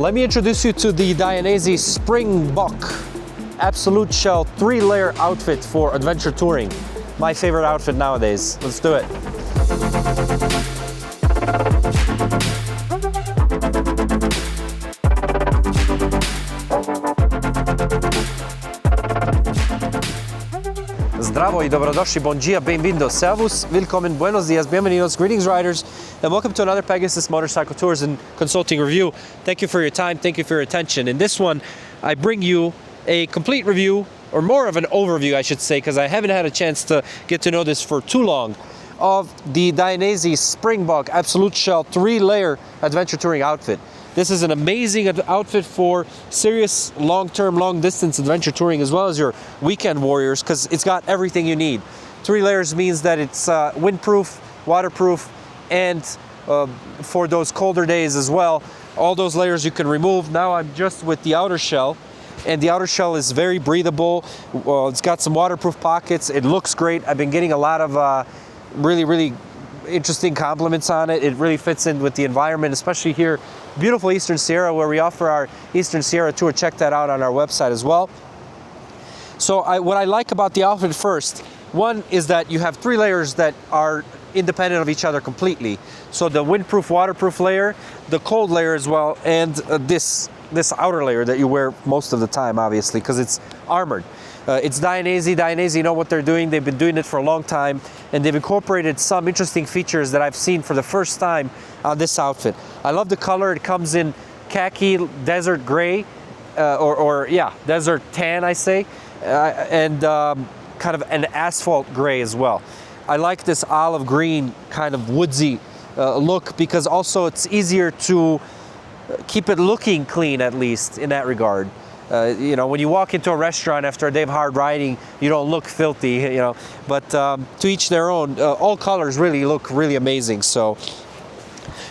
Let me introduce you to the Dainese Springbok Absoluteshell 3-layer outfit for adventure touring. My favorite outfit nowadays. Let's do it. Zdravo I dobrodošli, bon dia, bem-vindo, servus, willkommen, buenos dias, bienvenidos, greetings riders, and welcome to another Pegasus Motorcycle Tours and Consulting review. Thank you for your time, thank you for your attention. In this one, I bring you a complete review, or more of an overview, I should say, because I haven't had a chance to get to know this for too long, of the Dainese Springbok Absoluteshell 3-layer adventure touring outfit. This is an amazing outfit for serious long-term, long-distance adventure touring, as well as your weekend warriors, because it's got everything you need. 3 layers means that it's windproof, waterproof, and for those colder days as well. All those layers you can remove. Now I'm just with the outer shell, and the outer shell is very breathable. It's got some waterproof pockets. It looks great. I've been getting a lot of really interesting compliments on it. It really fits in with the environment, especially here, beautiful Eastern Sierra, where we offer our Eastern Sierra tour. Check that out on our website as well. So what I like about the outfit first, one is that you have 3 layers that are independent of each other completely. So the windproof, waterproof layer, the cold layer as well, and this outer layer that you wear most of the time, obviously, because it's armored. It's Dainese. Dainese know what they're doing. They've been doing it for a long time, and they've incorporated some interesting features that I've seen for the first time on this outfit. I love the color. It comes in khaki, desert gray, desert tan, I say, and kind of an asphalt gray as well. I like this olive green kind of woodsy look, because also it's easier to keep it looking clean, at least in that regard. You know, when you walk into a restaurant after a day of hard riding, you don't look filthy, you know, but to each their own. All colors really look really amazing. So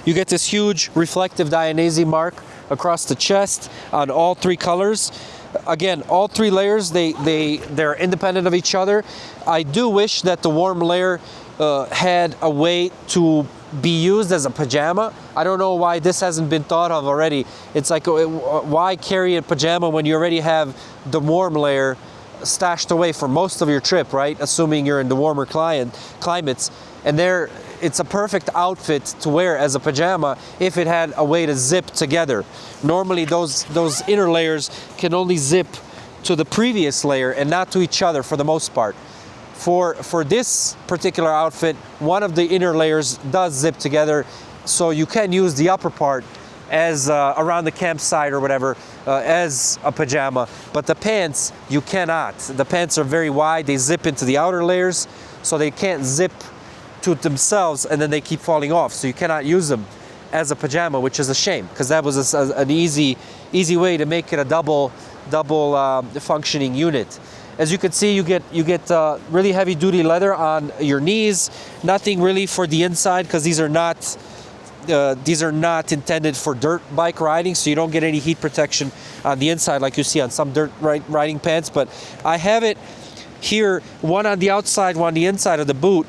you get this huge reflective Dainese mark across the chest on all 3 colors. Again, all 3 layers, they're independent of each other. I do wish that the warm layer had a way to be used as a pajama. I don't know why this hasn't been thought of already. It's like, why carry a pajama when you already have the warm layer stashed away for most of your trip, right? Assuming you're in the warmer climates. And it's a perfect outfit to wear as a pajama if it had a way to zip together. Normally those inner layers can only zip to the previous layer and not to each other for the most part. For this particular outfit, one of the inner layers does zip together, so you can use the upper part as around the campsite or whatever as a pajama, but the pants you cannot. The pants are very wide, they zip into the outer layers, so they can't zip to themselves and then they keep falling off, so you cannot use them as a pajama, which is a shame, because that was an easy way to make it a double functioning unit. As you can see, you get really heavy duty leather on your knees. Nothing really for the inside, because these are not intended for dirt bike riding, so you don't get any heat protection on the inside like you see on some dirt riding pants. But I have it here, one on the outside, one on the inside of the boot,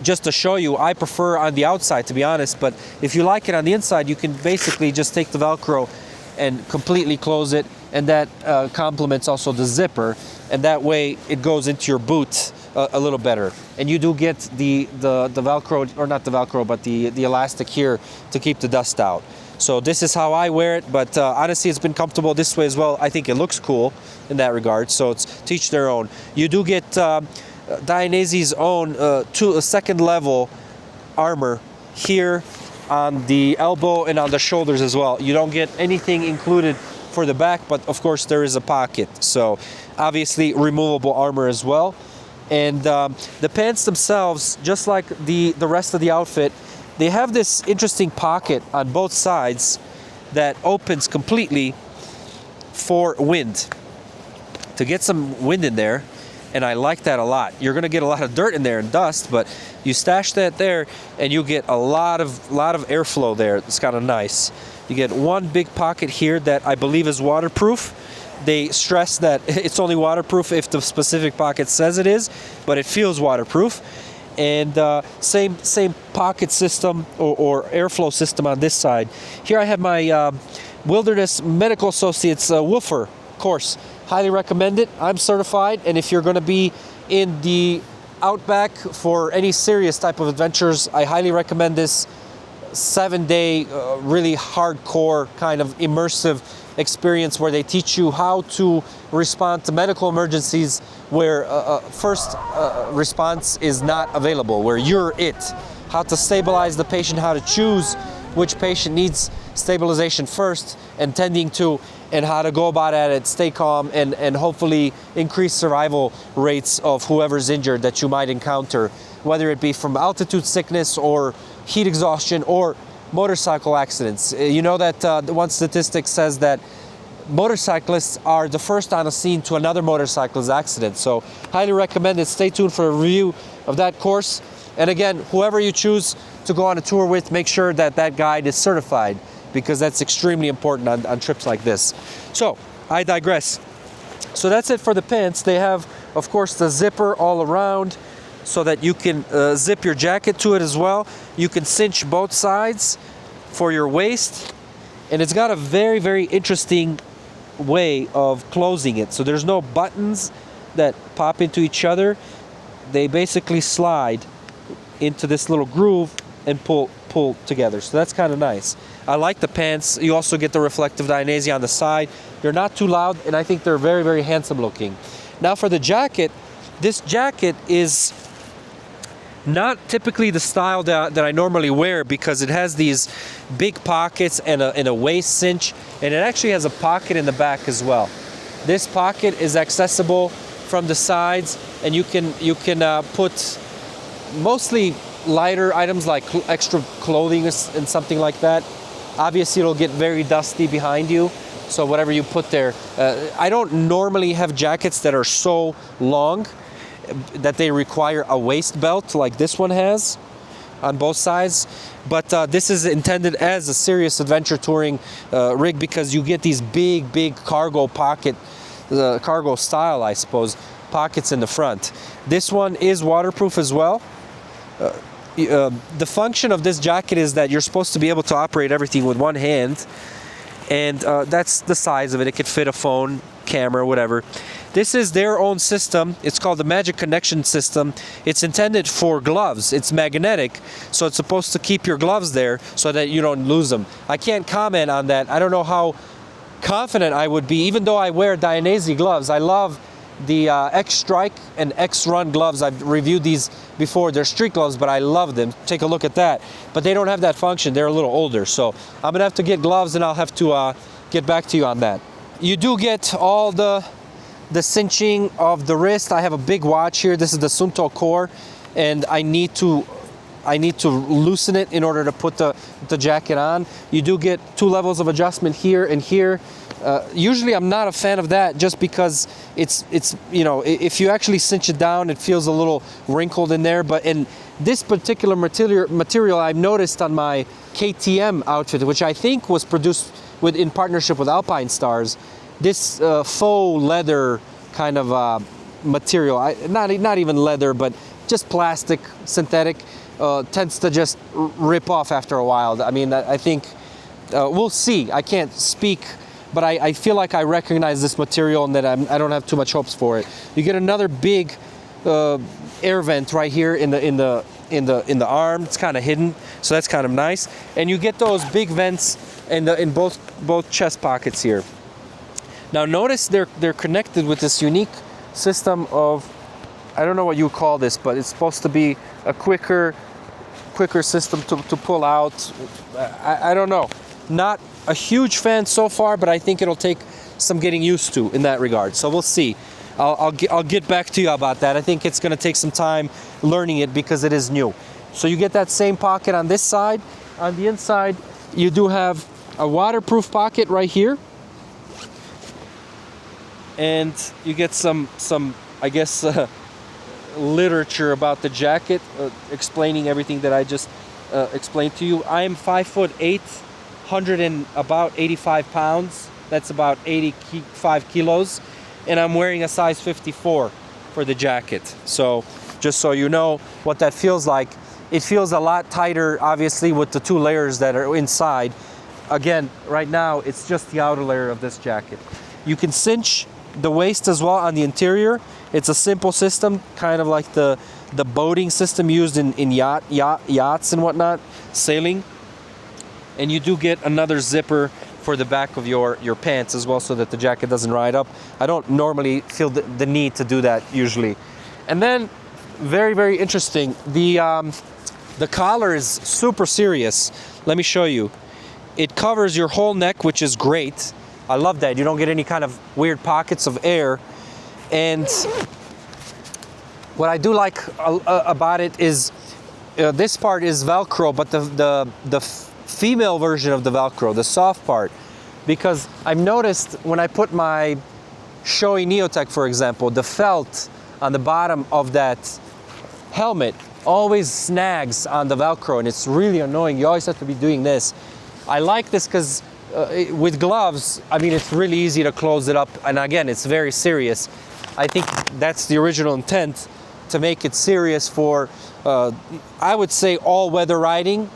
just to show you. I prefer on the outside, to be honest, but if you like it on the inside, you can basically just take the Velcro and completely close it, and that complements also the zipper, and that way it goes into your boot a little better. And you do get the Velcro, or not the Velcro, but the elastic here to keep the dust out. So this is how I wear it, but honestly it's been comfortable this way as well. I think it looks cool in that regard, so it's to each their own. You do get Dainese's own a second level armor here on the elbow and on the shoulders as well. You don't get anything included for the back, but of course there is a pocket, so obviously removable armor as well. And the pants themselves, just like the rest of the outfit, they have this interesting pocket on both sides that opens completely for wind, to get some wind in there. And I like that a lot. You're gonna get a lot of dirt in there and dust, but you stash that there and you get a lot of airflow there. It's kind of nice. You get one big pocket here that I believe is waterproof. They stress that it's only waterproof if the specific pocket says it is, but it feels waterproof. And same pocket system or airflow system on this side. Here I have my Wilderness Medical Associates woofer course. Highly recommend it. I'm certified, and if you're going to be in the outback for any serious type of adventures, I highly recommend this 7-day really hardcore kind of immersive experience where they teach you how to respond to medical emergencies where first response is not available, where you're it. How to stabilize the patient, how to choose which patient needs stabilization first and tending to, and how to go about it, stay calm, and hopefully increase survival rates of whoever's injured that you might encounter, whether it be from altitude sickness or heat exhaustion or motorcycle accidents. You know that the one statistic says that motorcyclists are the first on the scene to another motorcyclist accident. So highly recommend it. Stay tuned for a review of that course. And again, whoever you choose to go on a tour with, make sure that that guide is certified, because that's extremely important on trips like this. So I digress. So that's it for the pants. They have, of course, the zipper all around so that you can zip your jacket to it as well. You can cinch both sides for your waist, and it's got a very, very interesting way of closing it. So there's no buttons that pop into each other. They basically slide into this little groove and pull together. So that's kind of nice. I like the pants. You also get the reflective Dainese on the side. They're not too loud, and I think they're very, very handsome looking. Now for the jacket, this jacket is not typically the style that I normally wear, because it has these big pockets and a waist cinch, and it actually has a pocket in the back as well. This pocket is accessible from the sides, and you can put mostly lighter items like extra clothing and something like that. Obviously it'll get very dusty behind you, so whatever you put there. I don't normally have jackets that are so long that they require a waist belt like this one has on both sides, but this is intended as a serious adventure touring rig, because you get these big cargo pocket, cargo style, I suppose, pockets in the front. This one is waterproof as well. The function of this jacket is that you're supposed to be able to operate everything with one hand, and that's the size of it. It could fit a phone, camera, whatever. This is their own system. It's called the Magic Connection System. It's intended for gloves. It's magnetic, so it's supposed to keep your gloves there so that you don't lose them. I can't comment on that. I don't know how confident I would be, even though I wear Dainese gloves. I love the X-strike and X-run gloves. I've reviewed these before. They're street gloves, but I love them. Take a look at that. But they don't have that function. They're a little older, so I'm gonna have to get gloves, and I'll have to get back to you on that. You do get all the cinching of the wrist. I have a big watch here. This is the Sunto Core, and I need to loosen it in order to put the jacket on. You do get 2 levels of adjustment here and here. Usually I'm not a fan of that, just because it's you know, if you actually cinch it down, it feels a little wrinkled in there. But in this particular material I've noticed on my KTM outfit, which I think was produced in partnership with Alpinestars, this faux leather kind of material, not even leather, but just plastic, synthetic, tends to just rip off after a while. I mean, I think we'll see. I can't speak, but I feel like I recognize this material, and that I don't have too much hopes for it. You get another big air vent right here in the arm. It's kind of hidden, so that's kind of nice. And you get those big vents in both chest pockets here. Now notice they're connected with this unique system of, I don't know what you call this, but it's supposed to be a quicker system to pull out. I don't know. Not a huge fan so far, but I think it'll take some getting used to in that regard. So we'll see. I'll get back to you about that. I think it's going to take some time learning it, because it is new. So you get that same pocket on this side. On the inside, you do have a waterproof pocket right here, and you get some I guess literature about the jacket, explaining everything that I just explained to you. I am 5'8", 185 pounds. That's about 85 kilos, and I'm wearing a size 54 for the jacket. So just so you know what that feels like, it feels a lot tighter, obviously, with the 2 layers that are inside. again, right now, it's just the outer layer of this jacket. You can cinch the waist as well on the interior. It's a simple system, kind of like the boating system used in yachts and whatnot, sailing. And you do get another zipper for the back of your pants as well, so that the jacket doesn't ride up. I don't normally feel the need to do that usually. And then, very, very interesting, the collar is super serious. Let me show you. It covers your whole neck, which is great. I love that. You don't get any kind of weird pockets of air. And what I do like about it is this part is Velcro, but the female version of the Velcro, the soft part, because I've noticed when I put my Shoei Neotech, for example, the felt on the bottom of that helmet always snags on the Velcro, and it's really annoying. You always have to be doing this. I like this because with gloves, I mean, it's really easy to close it up, and again, it's very serious. I think that's the original intent, to make it serious for, I would say, all-weather riding.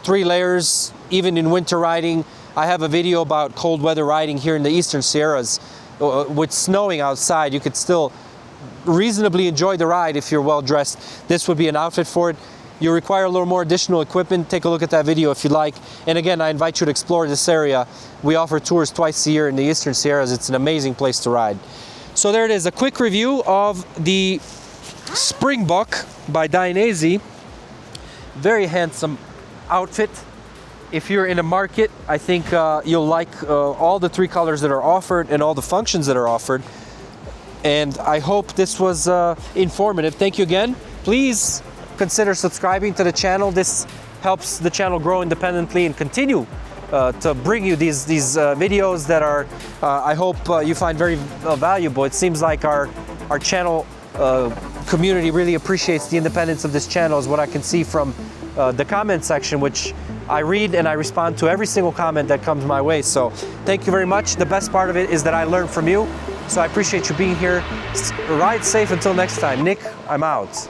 3 layers, even in winter riding. I have a video about cold weather riding here in the Eastern Sierras. With snowing outside, you could still reasonably enjoy the ride if you're well dressed. This would be an outfit for it. You require a little more additional equipment. Take a look at that video if you like. And again, I invite you to explore this area. We offer tours twice a year in the Eastern Sierras. It's an amazing place to ride. So there it is, a quick review of the Springbok by Dainese. Very handsome outfit. If you're in a market, I think you'll like all the 3 colors that are offered and all the functions that are offered. And I hope this was informative. Thank you again. Please consider subscribing to the channel. This helps the channel grow independently and continue to bring you these videos that are, I hope you find very valuable. It seems like our channel community really appreciates the independence of this channel, is what I can see from the comment section, which I read and I respond to every single comment that comes my way. So thank you very much. The best part of it is that I learn from you. So I appreciate you being here. Ride safe until next time. Nick, I'm out.